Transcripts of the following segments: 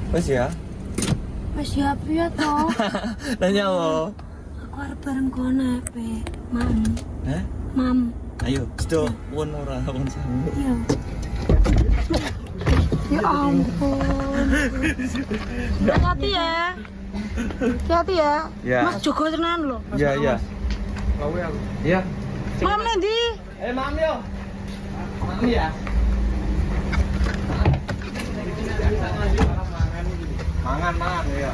Wes ya. Wes ya piye to? Nanya lo. Aku arep bareng kono pe. Mam. Hah? Mam. Ayo, sedo won ora won sanggup. Iya. Ya ampun. Hati-hati ya. Hati-hati ya. Ya. Mas Joko tenan lho. Iya, iya. Lawe aku. Iya. Mam ndi? Mam yo. Mam ya. Mangan ya.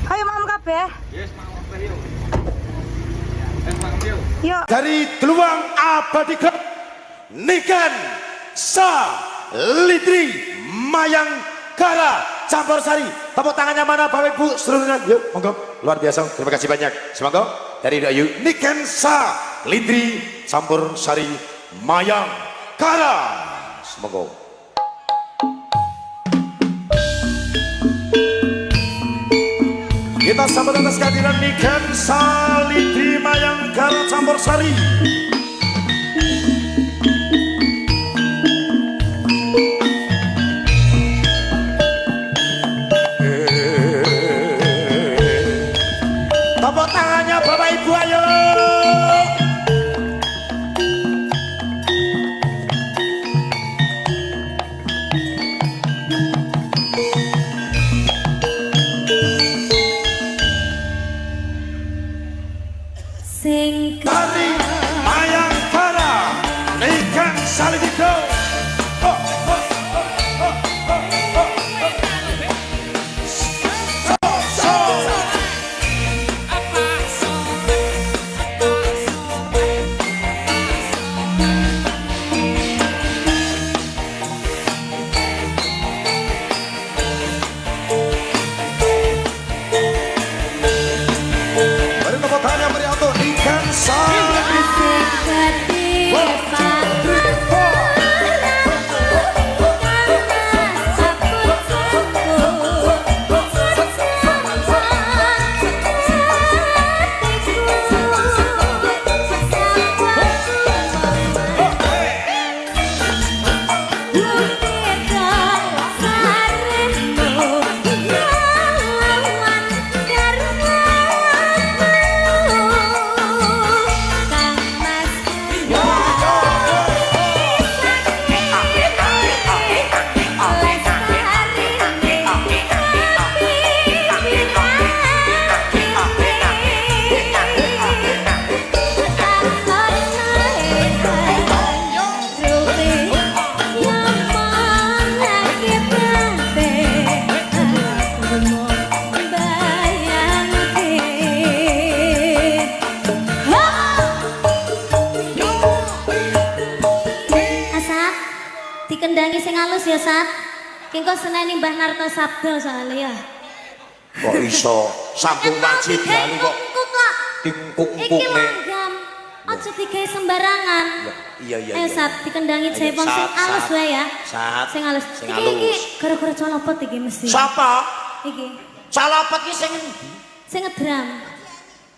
Ayo mam kabeh. Yes, mangan kabeh yo. Mangan yo. Yo. Dari Teluang Abadi Club Niken Sa Litri Mayangkara Campur Sari. Tepuk tangannya mana Bapak Ibu seluruhnya. Yuk monggo, luar biasa, terima kasih banyak. Semoga dari Ayu Niken Sa Litri Campur Sari Mayangkara. Semoga kita sambut atas kehadiran Niken Sa Litri Mayangkara Campur Sari. Tepuk tangannya Bapak Ibu ayo. Sing Dari Mayangkara Niken Sa Litri Go. dikendangi sing halus ya Sat. Kengko seneni Mbah Narto Sabdo soalnya ya. Kok iso sambung wajib lalu kok Iki langgam. Aja digawe sembarangan. Iya. Sat dikendangi cepong sing halus wae ya. Sat. Sing halus. Iki gara-gara colopot iki mesti. Siapa? Iki. Colopot iki sing endi? Sing ngedram.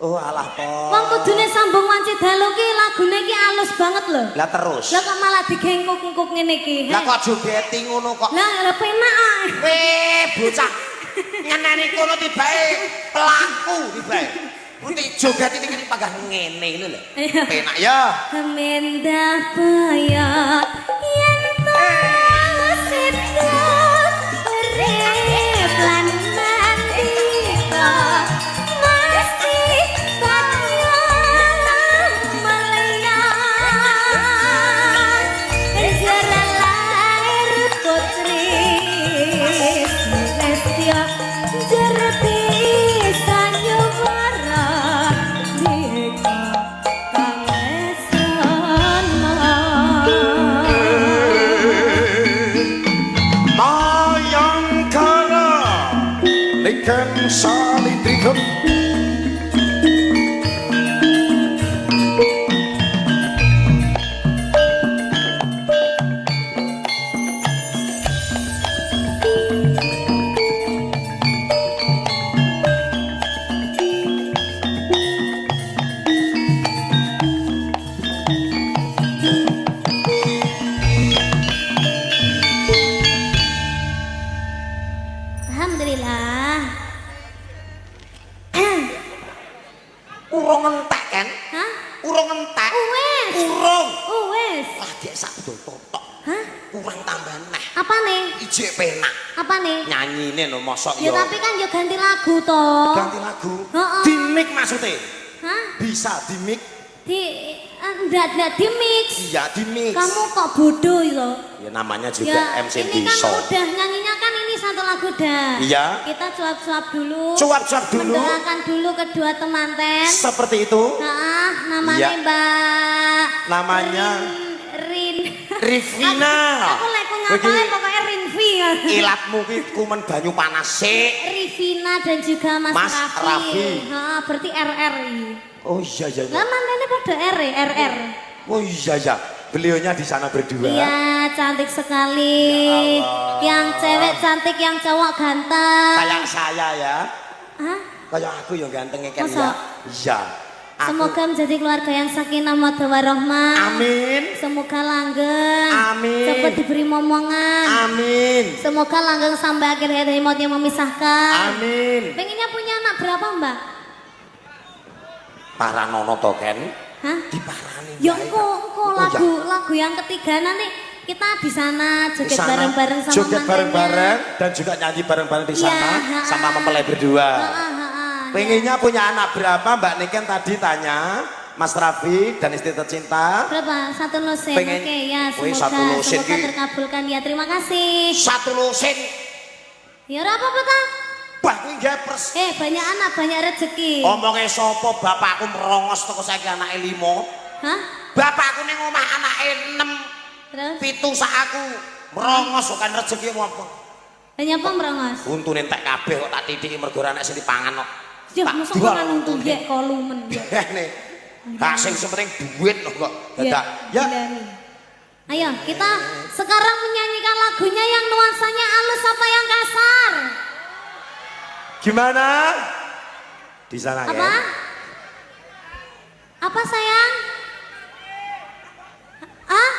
Oh alah po. Wong kudune sambung wanci dalu ki lagune ki halus banget lho. Lah terus. Lah kok malah digengkuk-engkuk ngene iki. Lah kok jogeti ngono kok. Lah penak ae. Weh bocah. Ngenani kono tibae pelaku tibae. Putih joget ini panggah ngene lho. Penak ya. Kemendah payah yen masih urip lan mandika mesti bakal melia penjara lahir putri Celestia jerti sanyubara dika kangesana Mayangkara Niken Sa Litri Club. Alhamdulillah Uwes. Urung. Uwes. Lagi sak totok. Hah? Kurang tambah neh. Apa nih? Ijek penak. Apa nih? Nyanyine lho mosok Ya yo. tapi kan yo ganti lagu toh. Ganti lagu. Heeh. Di mic maksudnya. Hah? Bisa di mic. Enggak di mix. Iya di mix. Kamu kok bodoh itu? Ya namanya juga Ya, MC ini kan Diso. udah nyanyinya kan ini satu lagu dah. Iya. Kita cuap-cuap dulu. Cuap-cuap dulu. Mendoakan dulu kedua temanten. Seperti itu. Nah, namanya Iya. Mbak. Namanya Rin. Rivina. Aku lek ngapalin pokoknya Rinvi. Ilatmu ki kumen banyu panas sik. Rivina dan juga Mas, Mas Raffi. Raffi. Ha, berarti RR. Oh iya iya. Lah mantannya pada RR. Oh iya iya. Beliaunya di sana berdua. Iya, cantik sekali. Ya Allah. Yang cewek cantik, yang cowok ganteng. Kayak saya ya. Hah? Kayak aku yang ganteng kan Masa? ya. Iya. Aku- Semoga menjadi keluarga yang sakinah mawaddah warahmah. Amin. Semoga langgeng. Amin. Cepat diberi momongan. Amin. Semoga langgeng sampai akhir hayat maut yang memisahkan. Amin. Pengennya punya anak berapa, Mbak? Para nono to Ken. Hah? Diparani. Ya wae, engko Kak. Oh, lagu yang ketiga nanti kita di sana Di joget sana, bareng-bareng sama joget mantannya. bareng-bareng dan juga nyanyi bareng-bareng di sana Iya, sama mempelai berdua. Ha. Pengennya punya anak berapa Mbak Niken tadi tanya Mas Raffi dan istri tercinta. Berapa? Satu lusin. Pengen- Oke ya, Wih, semoga satu lusin semoga ki. terkabulkan ya. Terima kasih. Satu lusin. Ya ora apa-apa ta? Bah kuwi gepers. Banyak anak, banyak rezeki. Omongnya sopo bapakku merongos toko saiki anake 5. Hah? Bapakku ning omah anake 6. Terus? 7 sak aku. Merongos kok kan rezeki apa? Banyak apa merongos? Untune entek kabeh kok tak titiki mergo ora enek sing dipangan kok. Ya, Tak mosok jual kan untung untune. ya kolumen ya. Nih. Hak sing penting duit loh kok. Dadak. Ya. gila nih. Ayo, kita sekarang menyanyikan lagunya yang nuansanya halus apa yang kasar? Gimana? Di sana Apa? ya. Apa sayang? Ah?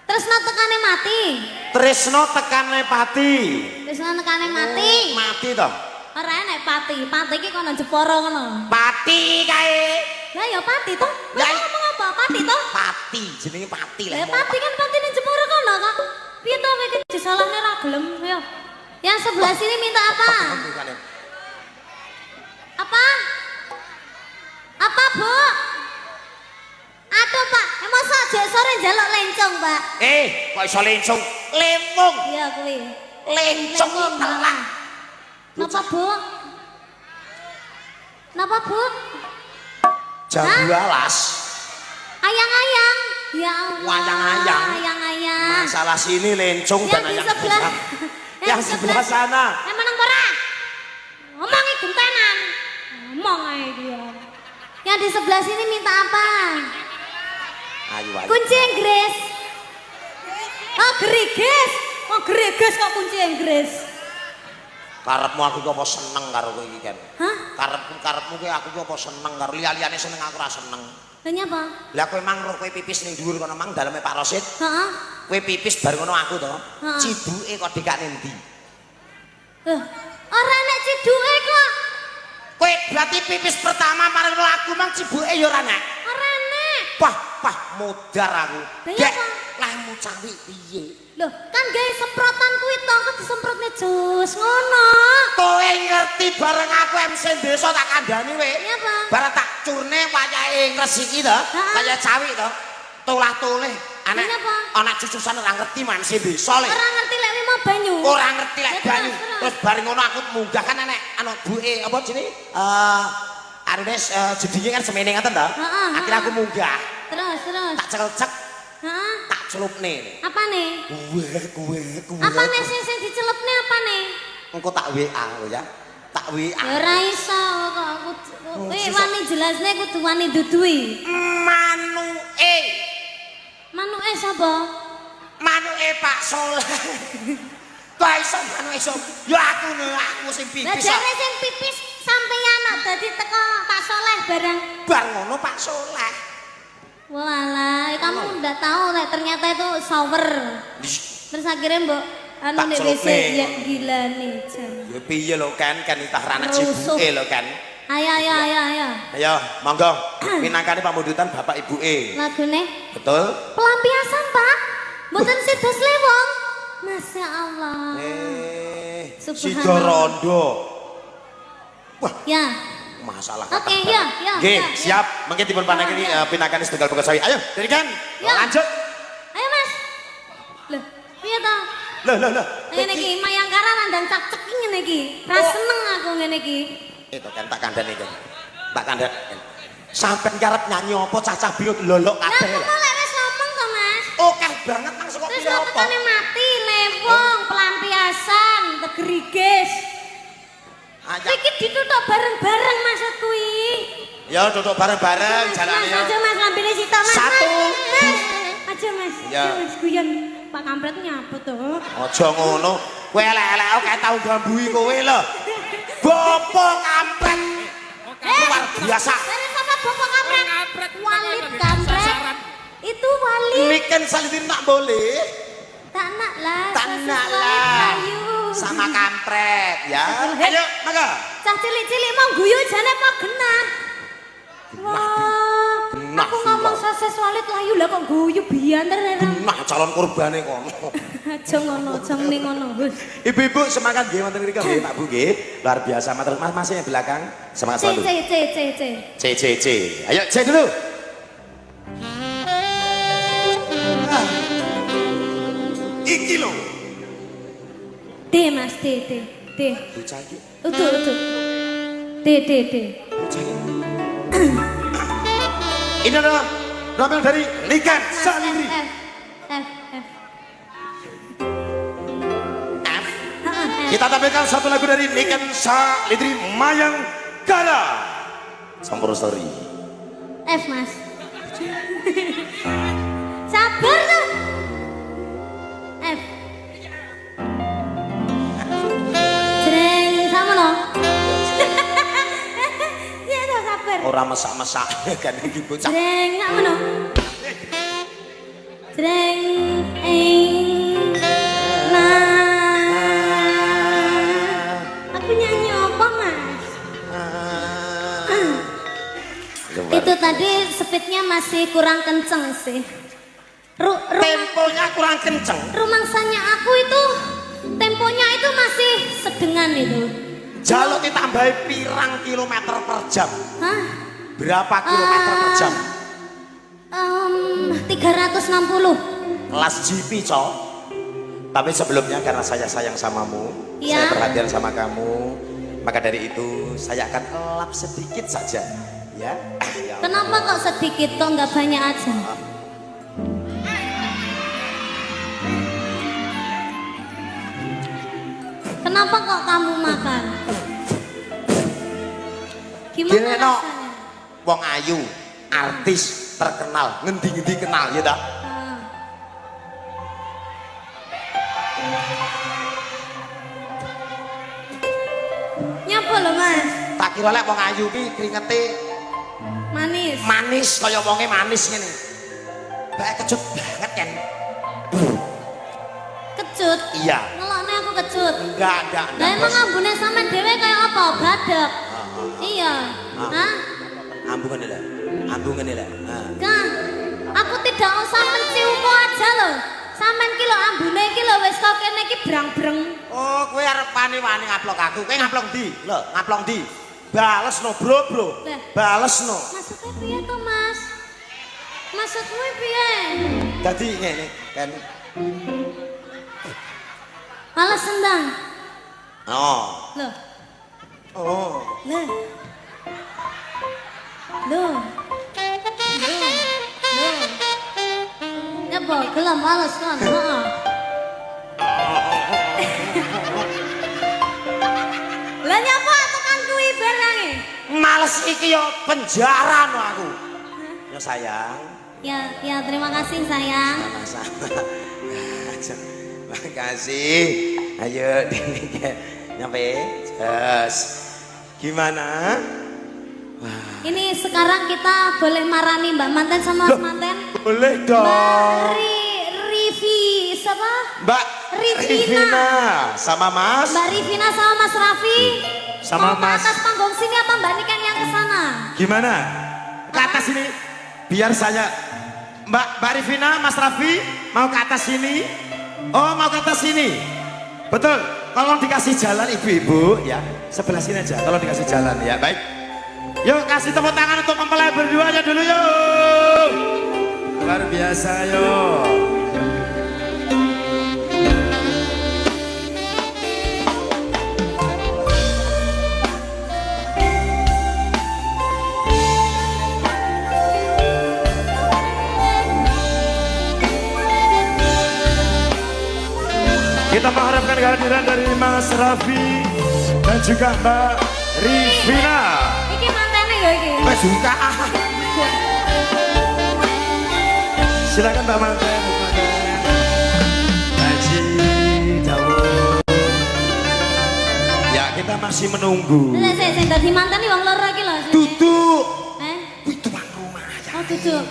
Tresno tekane mati. Tresno tekane pati. Tresno tekane mati. Mati toh. Ora enek pati. Pati iki kono Jepara kono. Pati kae. Lah ya pati toh. Lah Lah, ngomong apa? Pati toh? Pati, jenenge pati lah. Lah pati kan pati ning Jepara kono kok. Piye to kowe iki disalahne ra gelem yo. Yang sebelah sini minta apa? Apa? Apa, Bu? Aduh, Pak. Masa aja sore njaluk lencong, Pak? Kok iso lencong? Lemong. Iya, kuwi. Lencong Lemong, telah. Napa, Bu? Napa, Bu? Jambu alas. Ayang-ayang. Ya Allah. Ayang-ayang. Ayang-ayang. Masalah sini lencong Yang dan di ayam sebelah. besar. Yang sebelah sana. Menang ora? Ngomongi gentenan. Ngomong ae dia. Yang di sebelah sini minta apa? Ayo ayo. Kunci Inggris. Oh, geriges. Oh, geriges kok kunci Inggris. Karepmu aku ki apa seneng karo kowe iki kan. Hah? Karepmu ki aku ki apa seneng karo liya-liyane seneng aku ora seneng. Lah nyapa? Lah kowe mang kowe pipis ning dhuwur kono mang daleme Pak Rosid. Heeh. Kowe pipis bareng ngono aku to. Heeh. Cibuke kok dikane ndi? Loh, ora nek ciduke kok. Kowe berarti pipis pertama marang aku mang cibuke ya ora nek. Ora nek. Pah modar aku. Lah iya, Dek, Pak. lahmu cawi piye? Loh, kan gawe semprotan kuwi to, kok disemprotne jus ngono. Kowe ngerti bareng aku MC desa tak kandhani kowe. Iya, Pak. Bareng tak curne wayahe ngresiki to, Heeh. kaya cawi to. Tulah-tulih. Anak Iya, Pak. anak cucusan ora ngerti MC desa le. Ora ngerti lek wi mau banyu. Ora ngerti lek Ya, banyu. terus. Terus bareng ngono aku munggah kan enek anu buke apa jenenge? Arnes jedinge kan semene ngaten to. Heeh, Akhirnya aku munggah. Terus. Tak cekel-cek, Heeh. tak celupne. Apa nih? Kuwe. Apa nih sing dicelepne apa nih? Engko tak WA lho ya. Tak WA. Ya ora iso kok aku kowe wani jelasne kudu wani dudui. Manuke. Manuke sapa? Manuke Pak Soleh. Kok iso manuke iso? Ya aku sing Lah pipis. jare sing pipis sampeyan dadi teko Pak Soleh bareng. Bar ngono Pak Soleh. Walah, kamu ndak tahu nek ternyata itu shower. Terus akhirnya mbok anu Tak nek celupne. WC ya gila nih jan. Ya piye lho kan itah anak Rusuh. cibuke lho kan. Ayo. Ayo, monggo. Minangkane pamundutan Bapak Ibu Lagune Betul? pelampiasan, Pak. Mboten sida slewong. Masya Allah. Sido Subhanallah. rondo. Wah, Ya. masalah. Oke, ya. Oke, siap. Mungkin dipun panengi pinangkane setunggal Bogasawi. Ayo, dirikan. Ya. Lanjut. Ayo, Mas. Loh, piye to? Loh. Ngene iki Mayangkara nandang cak-cek ngene iki. Ra seneng aku ngene iki. Itu kan tak kandhani kan. Tak kandhani. Sampai ngarep nyanyi apa cacah biut lolok Lah kabeh. kok lek wis ngomong to, Mas? Oke banget nang saka Terus piye kok apa? tekane mati, lewong, pelampiasan, tegerigis. Aja. Iki ditutuk bareng-bareng maksud kuwi. Ya duduk bareng-bareng jalane ya. Aja Mas lambene sita Mas. Satu. Mas. Aja Mas. Ya. Aja Mas guyon Pak Kampret nyapa to? Aja ngono. Kowe elek-elek kayak tau gambui kowe lho. Bapak kampret. Luar biasa. Dari sama Bapak Kampret? Kampret. Walid Kampret. Itu Walid. Niken salitin tak boleh. Tak nak lah. Tak sosis nak Walid lah. Bayu. Sama kampret ya. Ayo, maka. Cah cilik-cilik mau guyu jane apa genah? Wah, Genah, aku ngomong sosis Walid Layu lah kok guyu bianter era. Nah, calon korbane kono. Aja ngono, aja muni ngono. Wis. Ibu-ibu semangat nggih wonten mriki nggih Pak Bu nggih. Luar biasa matur Mas yang belakang semangat C selalu. C. Ayo C dulu. Iki lho. D Mas, D. Bocah iki. Utuh. D. Bocah iki. Ini adalah novel dari Niken Saliri. F. F. Kita tampilkan satu lagu dari Niken Saliri Mayangkara. Sampur Story. F Mas. Sabar tuh. F. Jreng sama no. Ya udah sabar. Orang masak-masak kan iki bocah. Jreng sama no. Jreng ing nah. Aku nyanyi apa Mas? Itu tadi speednya masih kurang kenceng sih. Temponya kurang kenceng. Rumangsanya aku itu temponya itu masih sedengan itu. Jaluk ditambahi pirang kilometer per jam. Hah? Berapa kilometer per jam? 360. Kelas GP, Cok. Tapi sebelumnya karena saya sayang samamu, Ya. saya perhatian sama kamu, maka dari itu saya akan elap sedikit saja, ya. Ya Kenapa kok sedikit kok nggak banyak aja? Kenapa kok kamu makan? Gimana Gini, no. rasanya? Wong ayu, artis terkenal, ngendi-ngendi kenal, ya tak? Ah. Nyapa lo Mas? Tak kira lek wong ayu ki keringete Manis. manis kaya wonge manis ngene. Bae kecut banget kan. Kecut. Iya. Ngelokne aku kecut. Enggak. Lah emang ambune sama dhewe kayak apa? Badek. Iya. Hah? Ambungan lah. Ambungan lah. Kan, aku tidak usah menciumu aja loh. Sampean ki lho ambune iki lho wis kok kene iki brang-breng. Oh, kowe arep wani-wani ngaplok aku. Kowe ngaplok ndi? Lho, ngaplok ndi? Bales no, bro. Lah. Bales no. Maksudnya piye to, Mas? Maksudmu piye? Dadi ngene kan. Malas sendang. Oh. Loh. Oh. Loh. Loh. Nyapa gelem males kan? Heeh. Lah nyapa tekan kuwi barange? Males iki yo penjara no aku. Yo sayang. Ya terima kasih sayang. Sama-sama. Makasih. Ayo nyampe. Yes. Gimana? Ini sekarang kita boleh marani Mbak Manten sama Mas Manten? Boleh dong. Mbak Rivi, siapa? Mbak Rivina. sama Mas. Mbak Rivina sama Mas Raffi. sama mau Mas. ke atas panggung sini apa Mbak Niken yang ke sana? Gimana? Ke atas sini. Biar saya Mbak Rifina, Mas Raffi mau ke atas sini. Oh, mau ke atas sini. Betul. Tolong dikasih jalan ibu-ibu ya. Sebelah sini aja. Tolong dikasih jalan ya. Baik. Yuk kasih tepuk tangan untuk mempelai berduanya dulu yuk. Luar biasa yuk. Kita mengharapkan kehadiran dari Mas Raffi dan juga Mbak Rifina. Iki mantene ya iki. Mbak juga. Silakan Mbak Manten. Haji Dawud. Ya kita masih menunggu. Saya dadi manten wong loro iki lho. Duduk. Eh? Itu tuan rumah aja. Oh duduk.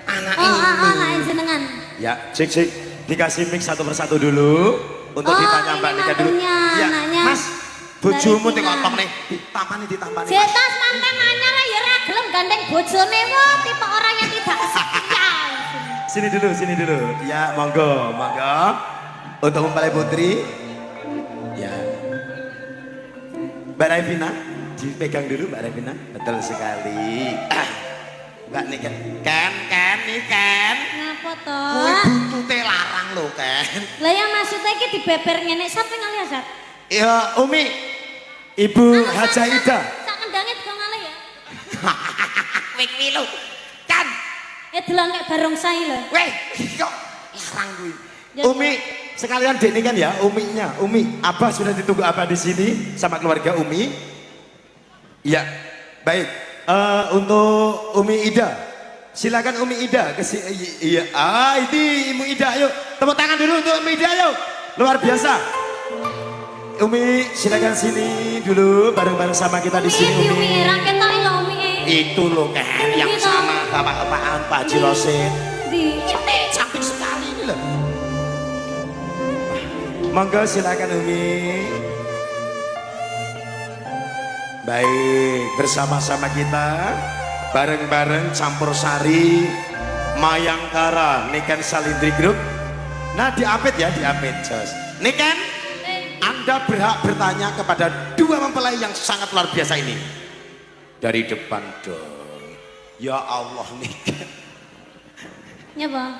Anak Oh, ini. anak jenengan. Ya, cek. Dikasih mic satu persatu dulu untuk ditanya Mbak Nika dulu. Anaknya, Ya, anaknya. Mas, bojomu Mbak Rifina. dikontong nih. Ditampani. Mas. Jetas manten anyar ya ora gelem gandeng bojone wah tipe orang yang tidak setia. Sini dulu. Ya, monggo. Untuk mempelai putri. Ya. Mbak Rifina, dipegang dulu Mbak Rifina. Betul sekali. Mbak Nika, Ken. Ngapa to? Kowe buntute larang lho, Ken. Lah ya maksudnya iki dibeber ngene sampe ngali ya, Sat? Ya, Umi. Ibu Hajah Ida. Sak kendange go ngali ya. Kowe kuwi lho. Kan. Delok kayak barongsai lho. Weh, kok larang kuwi. Ya, Umi, sekalian Dek kan ya, Uminya. Umi, Abah sudah ditunggu Abah di sini sama keluarga Umi. Iya, baik. Untuk Umi Ida, silakan Umi Ida ke iya. Ini Ibu Ida, yuk tepuk tangan dulu untuk Umi Ida, yuk. Luar biasa. Umi, silakan sini dulu bareng-bareng sama kita di sini. Umi ra ketok lho Umi. Itu loh kan yang Gitu. sama bapak-bapakan Pak Haji Rosid. Di Ini cantik sekali ini loh. Monggo silakan Umi. Baik, bersama-sama kita bareng-bareng campur sari Mayangkara Niken Salindri Group. Nah, diapit ya, diapit, Jos. Niken, Anda berhak bertanya kepada dua mempelai yang sangat luar biasa ini. Dari depan dong. Ya Allah, Niken. nyapa?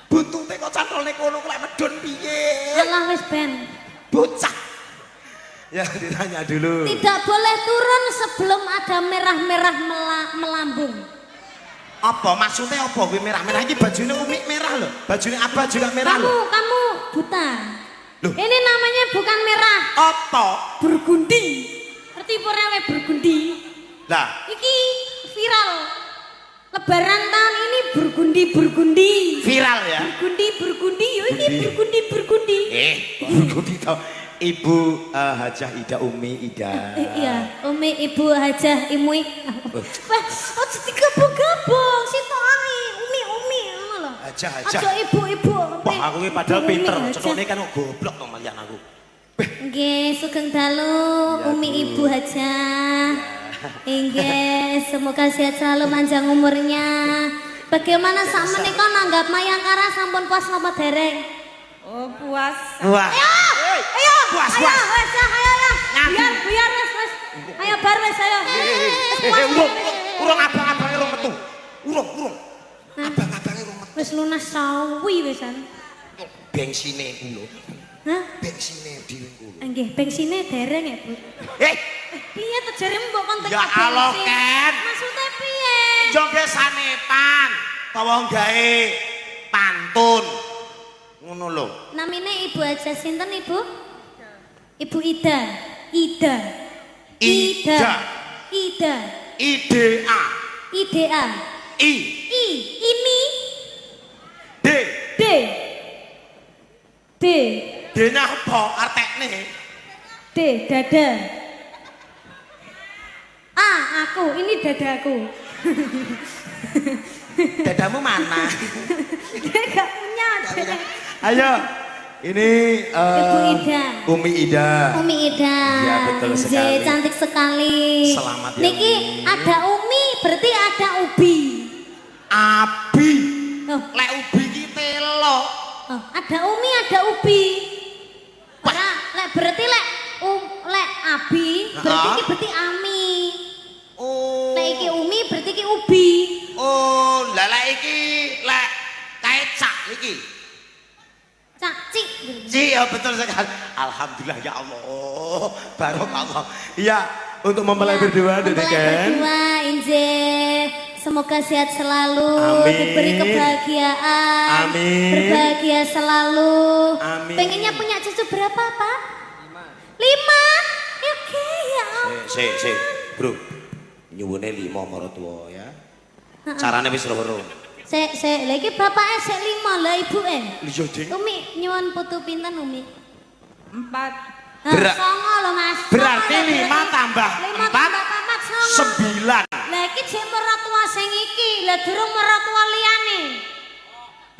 Buntute kok cantolne kono kok lek medun piye? Allah wis ben. Bocah. Ya ditanya dulu. Tidak boleh turun sebelum ada merah-merah melambung. Apa maksudnya apa kuwi merah-merah iki bajune Umi merah loh. Bajune Abah juga merah loh. Kamu buta. Loh. Ini namanya bukan merah, Apa? burgundi. Ngerti porele burgundi? Lah, Iki viral. Lebaran tahun ini burgundi. viral ya. Burgundi, yo iki burgundi. Burgundi tau. Ibu Hajah Ida Umi Ida. Iya, Umi Ibu Hajah Imui. Wah, ojo digabung-gabung, sitokane Umi ngono lho. Hajah. Ojo ibu-ibu. Wah, aku ini padahal Umi, pinter. Hajah. Cetone kan kok goblok to malian aku. Nggih, sugeng dalu Ya, Umi Bu. Ibu Hajah. Nggih, semoga sehat selalu panjang umurnya. Bagaimana sak menika nanggap Mayangkara sampun puas napa dereng? Oh puas. Wah. Ayo, Puas, ayo, puas. wes lah, ayo lah. Biar wes. Ayo bar wes ayo. Urung abang-abange urung metu. Urung. Abang-abange urung metu. Wes lunas sawi wesan. Bengsine ku lho. Hah? Bengsine dhewe ku lho. Nggih, bensinnya dereng ya, Bu. Piye to jare mbok kon Ya Allah, Ken. Maksudnya piye? Joge sanepan, tawa gawe pantun. Ngono lho. Namine Ibu Hajah sinten, Ibu? Ibu Ida. Ida. IDA. IDA. IDA. I. Ini D. D. D-nya apa artekne? D dada. Aku, ini dadaku. Dadamu mana? Dia gak punya. Ayo, Ini Ibu Ida. Umi Ida. Umi Ida. Iya, betul sekali. Cantik sekali. Selamat ya, Niki Umi. ada Umi, berarti ada Ubi. Abi. Oh, Lek ubi ki telo. oh, ada Umi, ada Ubi. Ora, lek berarti lek lek Abi, berarti iki berarti Ami. Oh. Lek iki Umi, berarti iki Ubi. Oh, lah lek iki lek kecak iki. Cacik. Iya betul sekali. Alhamdulillah ya Allah. Barokah. Iya, untuk mempelai berdua Mempelai kan. berdua, Inje. Semoga sehat selalu, Amin. diberi kebahagiaan, Amin. berbahagia selalu. Amin. Pengennya punya cucu berapa, Pak? 5. Oke, ya ampun. Si, bro. Nyuwune 5 maratuwa ya. Carane wis loro. Lagi bapaknya sik 5 lah ibu Iya, Ding. Umi nyuwun putu pinten Umi? 4. Songo loh Mas. Berarti Songo, 5 tambah 5 4 tambah 4 songo. 9. Lah iki jek mertua sing iki, lah durung mertua liyane.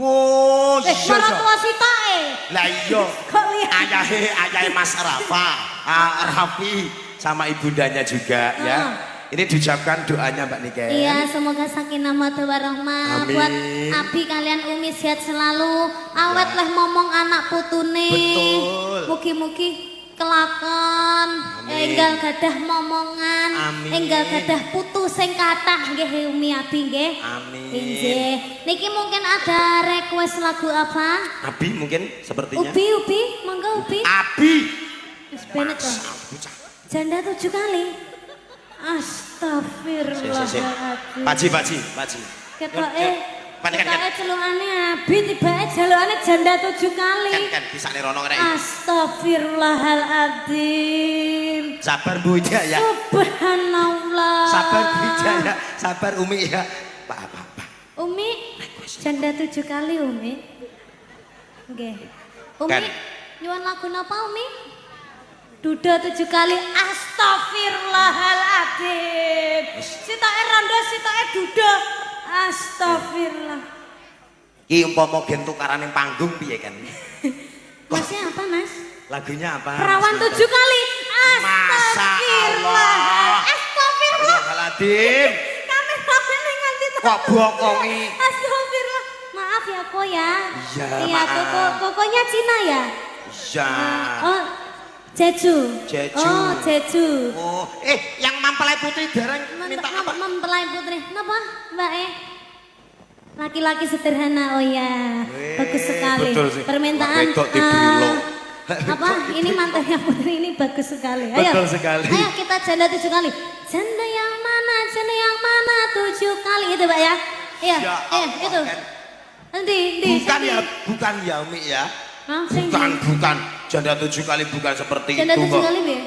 Oh, iya. Mertua sitoke. Lah iya. Kok liya? Ayahe Mas Rafa, Rafi sama ibundanya juga ya. Ini diucapkan doanya Mbak Niken. Iya, semoga sakinah mawaddah warahmah Amin. buat Abi kalian Umi sehat selalu. Awet leh momong anak putune. Betul. Mugi-mugi kelakon, enggal gadah momongan, Amin. enggal gadah putu sing kathah nggih Umi Abi nggih. Amin. Injih. Niki mungkin ada request lagu apa? Abi mungkin sepertinya. Ubi, monggo Ubi. Abi. Wis benet to. Janda 7 kali. Astagfirullahaladzim. Paji. Ketoke Kan. celukane Abi tibake jalukane janda 7 kali. Kan pisane rono rek. Astagfirullahaladzim. Sabar Bu Jaya. Subhanallah. Sabar Bu Jaya. Sabar Umi ya. Pak. Umi janda 7 kali Umi. Nggih. Umi Kan. nyuwun lagu napa Umi? Duda 7 kali. Astagfirullahaladzim. Sitoke rondo, sitoke duda. Astagfirullah. Ki umpama gen tukaran ning panggung piye kan? Masnya apa Mas? Lagunya apa? Perawan 7 kali. Astagfirullah. Astagfirullahaladzim. Kami sampe nganti Kok bokongi? Astagfirullah. Maaf ya Ko ya. Iya, Iya, maaf. kokonya Cina ya? Ya. Oh, Jeju. Jeju. Oh, Jeju. Oh, yang mempelai putri dereng minta apa? Mempelai putri. Napa, Mbak Laki-laki sederhana. Oh ya. Bagus sekali. betul sih. Permintaan Wedok dibilo. apa? Ini mantannya putri ini bagus sekali. Ayo. Betul sekali. Ayo kita janda 7 kali. Janda yang mana? Janda yang mana? 7 kali itu, Mbak ya. Iya, Ya iya, Allah, itu. kan. Nanti, Bukan ya Umi ya. Hah, sing Bukan. Janda 7 kali bukan seperti janda itu 7 kok. kali, Be.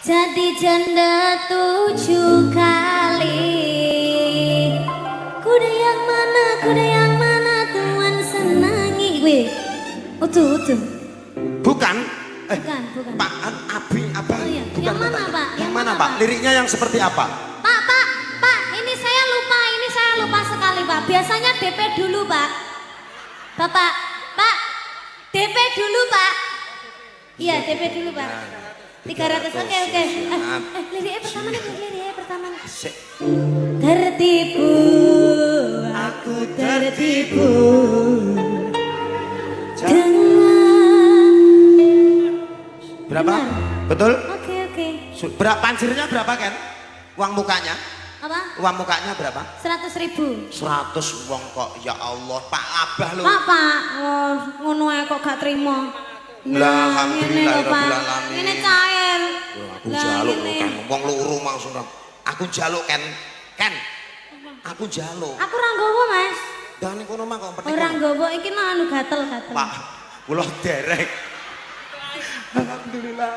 Jadi janda 7 kali. Kuda yang mana tuan senangi. Weh, utuh. Bukan. Bukan. Pak Abi apa? Oh iya, Bukan, yang mana, bukan. Pak? Yang mana Pak? Liriknya yang seperti apa? Pak, ini saya lupa sekali, Pak. Biasanya DP dulu, Pak. Bapak, Pak, DP dulu, Pak. Iya, DP dulu, Pak. 300, oke. Liriknya pertama nih. Tertipu, aku tertipu dengan. Berapa? Benar. Betul? Oke. Berapa panjirnya berapa kan? Uang mukanya? Apa? Uang mukanya berapa? 100.000. 100 uang kok. Ya Allah, Pak Abah lu. Pak, ngono ae kok gak trimo. Lah, alhamdulillah, ngene lho, Pak. rabbil alamin. Ngene cair. Aku jaluk lu kan. Wong loro langsung. Aku jaluk kan. Aku jaluk. Aku ora nggowo, Mas. Dan kono mah kok penting. Ora nggowo iki mah anu gatel. Pak, kula derek. Alhamdulillah.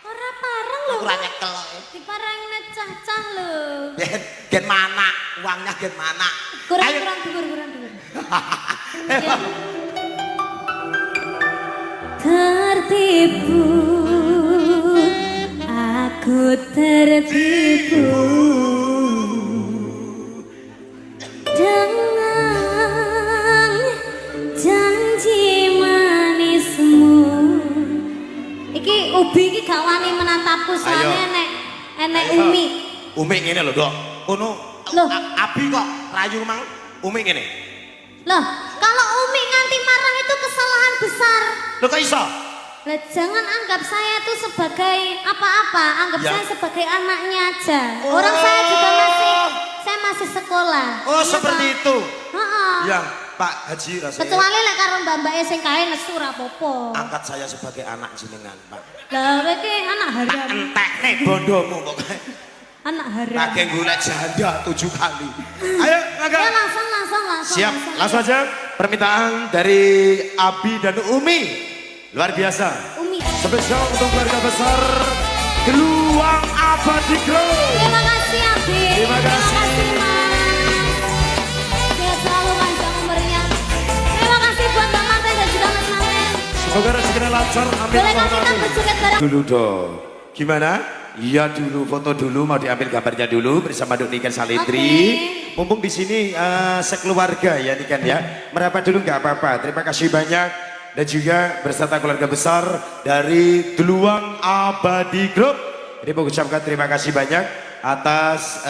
Ora pareng lho. Aku ora nyekel. Diparengne cah-cah lho. Gen mana? Uangnya gen mana? Kurang dhuwur. Tertipu, aku tertipu Ubi iki gak wani menatapku soalnya enek Umi. Umi ngene lho, Dok. Ngono. Loh. Abi kok rayu mang Umi ngene. Loh, kalau Umi nganti marah itu kesalahan besar. Loh kok iso? Lah jangan anggap saya itu sebagai apa-apa, anggap Ya. saya sebagai anaknya aja. Orang saya juga masih sekolah. Oh, Iya, seperti Pak. itu. Heeh. Yang Pak Haji rasanya. Kecuali lek karo mbak-mbake sing kae nesu ora apa-apa. Angkat saya sebagai anak jenengan, Pak. Lah kowe ki anak haram. Entek nih bondomu pokoknya. Anak haram. Kakek golek janda 7 kali. Ayo, Ya Kakak. langsung. Siap, langsung aja permintaan dari Abi dan Umi. Luar biasa. Umi. Spesial untuk keluarga besar Geluang Abadi Group. Terima kasih Abi. Terima kasih. Mas. Sehat selalu panjang umurnya. Terima kasih buat Mbak Manten dan juga Mas Manten. Semoga rezekinya lancar. Amin. Bolehkah kita berjoget bareng? Dulu dong. Gimana? Iya dulu, foto dulu, mau diambil gambarnya dulu bersama Duk Niken Salindri. Mumpung di sini sekeluarga ya Niken ya. Merapat dulu nggak apa-apa. Terima kasih banyak dan juga beserta keluarga besar dari Geluang Abadi Group. Ini mengucapkan terima kasih banyak atas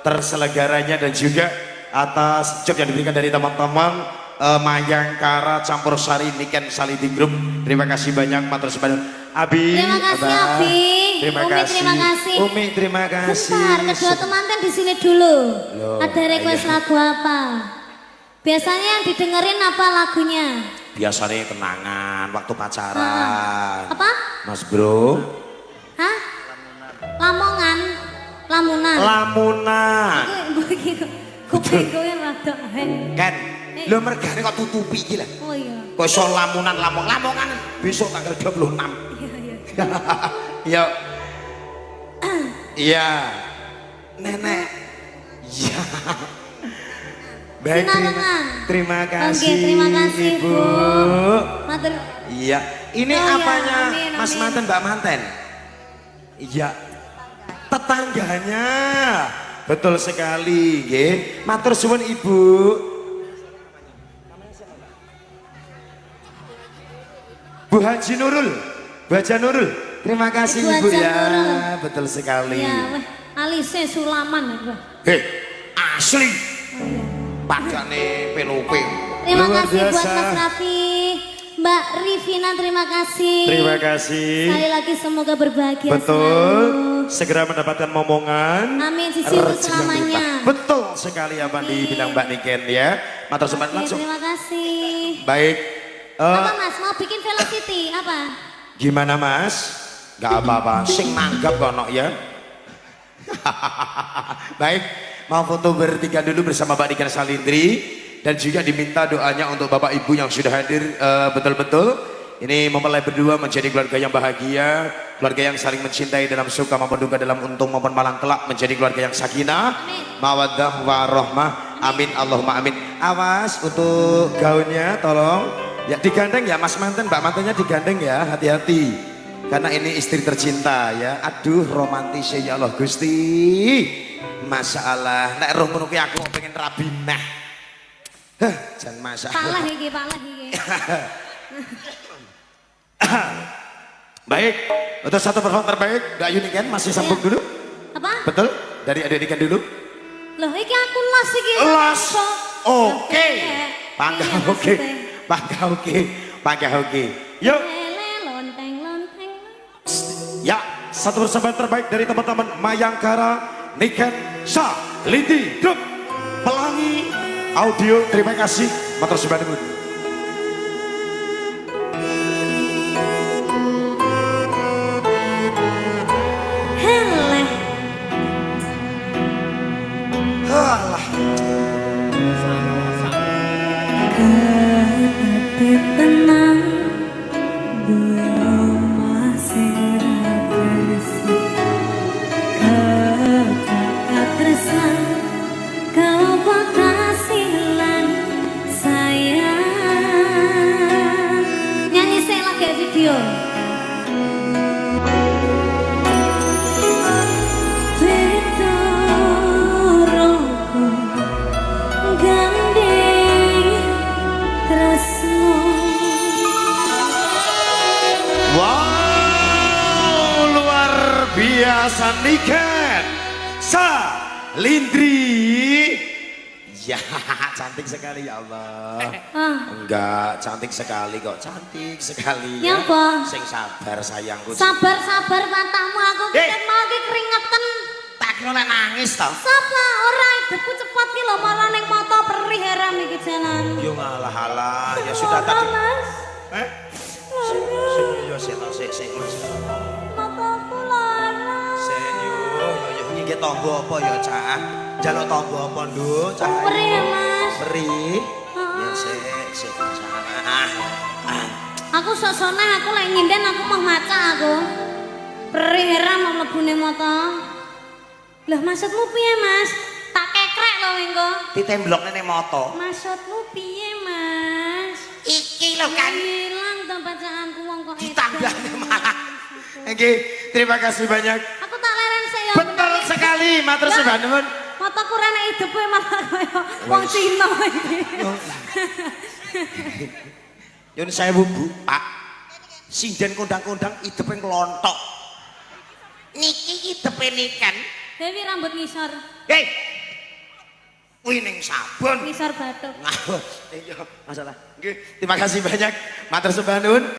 terselenggaranya dan juga atas job yang diberikan dari teman-teman Mayangkara Campur Sari Niken Salindri Group. Terima kasih banyak matur sembah. Abi, Terima kasih Abah. Abi. Terima Umi kasih. terima kasih. Umi terima kasih. Bentar, kedua temanten di sini dulu. Loh, Ada request iya. lagu apa? Biasanya yang didengerin apa lagunya? Biasanya kenangan waktu pacaran. Apa? Mas Bro. Hah? Lamongan? Lamunan? Lamunan. Kuping gue rada heng. Kan, lo mergane kok tutupi iki lah. Oh iya. Kok iso Lamongan besok tanggal 26. Iya. Yuk. Iya. Nenek. Iya. Baik, terima kasih. Oke, terima kasih Ibu. Bu. Matur. Iya. Ini Oh, ya, apanya amin, Mas amin. Manten, Mbak Manten? Iya. Tetangganya. Betul sekali, nggih. Matur suwun Ibu. Bu Haji Nurul. Bu Haji Nurul. Terima kasih Ibu Ibu Haji ya. Nurul. Betul sekali. Iya, weh. Alise Sulaman ya, Bu. Hei, asli. Oh, iya. Pakane pelupe. Terima Luar kasih buat biasa. Mas Raffi. Mbak Rifina terima kasih. Terima kasih. Sekali lagi semoga berbahagia Betul. selalu. Segera mendapatkan momongan. Amin, sisi untuk Rezeki yang selamanya. berlimpah. Betul sekali apa dibilang Mbak Niken ya. Matur sembah Oke, langsung. terima kasih. Baik. Apa Mas mau bikin velocity apa? Gimana Mas? Gak apa-apa. Sing nanggap kono ya. Baik. Mau foto bertiga dulu bersama Mbak Niken Salindri. Dan juga diminta doanya untuk Bapak Ibu yang sudah hadir betul-betul. Ini mempelai berdua menjadi keluarga yang bahagia, keluarga yang saling mencintai dalam suka maupun duka, dalam untung maupun malang kelak, menjadi keluarga yang sakinah, mawaddah warahmah. Amin Allahumma amin. Awas untuk gaunnya tolong ya digandeng ya Mas Manten, Mbak Mantennya digandeng ya, hati-hati. Karena ini istri tercinta ya. Aduh romantis ya Allah Gusti. Masya Allah. Nek roh menuki aku pengen rabi nah. Jangan masalah. Palah iki. Baik, untuk satu perform terbaik, Mbak Yuniken masih sambung dulu. Apa? Betul? Dari adik Niken dulu. Loh, iki aku los iki. Los. Oke. Iya, Pangga iya, oke. maksudnya. Pangga oke. Pangga oke. Yuk. Lele, lonteng. Ya, satu persembahan terbaik dari teman-teman Mayangkara Niken Salindri Group. Pelangi Audio, terima kasih. Matur sembah nuwun. Hele. Alah. Hati tenang, duyo masih bersih. Kakak tresnan, kau bakasilan sayang. Nyanyi saya lagi video. Betoroko gandeng tresno. Niken Salindri. Ya, cantik sekali ya Allah. Enggak, cantik sekali kok, cantik sekali ya. Nyapa? Sing sabar sayangku. Sabar matamu aku mau ki keringetan. Tak kira lek nangis to. Sapa ora idepku cepet ki lho malah ning moto perih heran iki jalan. Yo ngalah-alah, ya sudah tadi. Mas. Sik Mas. Mataku lara. Sik yo iki tangga apa ya, Cak? Jaluk tangga apa, Nduk? Cak. Perih ya, Mas. Perih. Ya sik Mas. Aku sosone aku lek nyinden aku mau maca aku. Perih heran mau mlebu ning moto. Lah maksudmu piye, Mas? Tak kekrek lho engko. Ditemblokne ning moto. Maksudmu piye, Mas? Iki lho kan Hilang to bacaanku wong kok ditambahne malah. Nggih, terima kasih banyak. Aku tak leren sik ya. Betul sekali, matur sembah nuwun. Mataku rene hidepe malah kaya wong Cina iki. Yun sewu Bu, Pak. Sinden kondang-kondang hidepe klontok. Niki hidepe niken. Dewi rambut ngisor. Hei. Kuwi ning sabun. Ngisor bathuk. Iya, masalah. Nggih, terima kasih banyak. Matur sembah nuwun.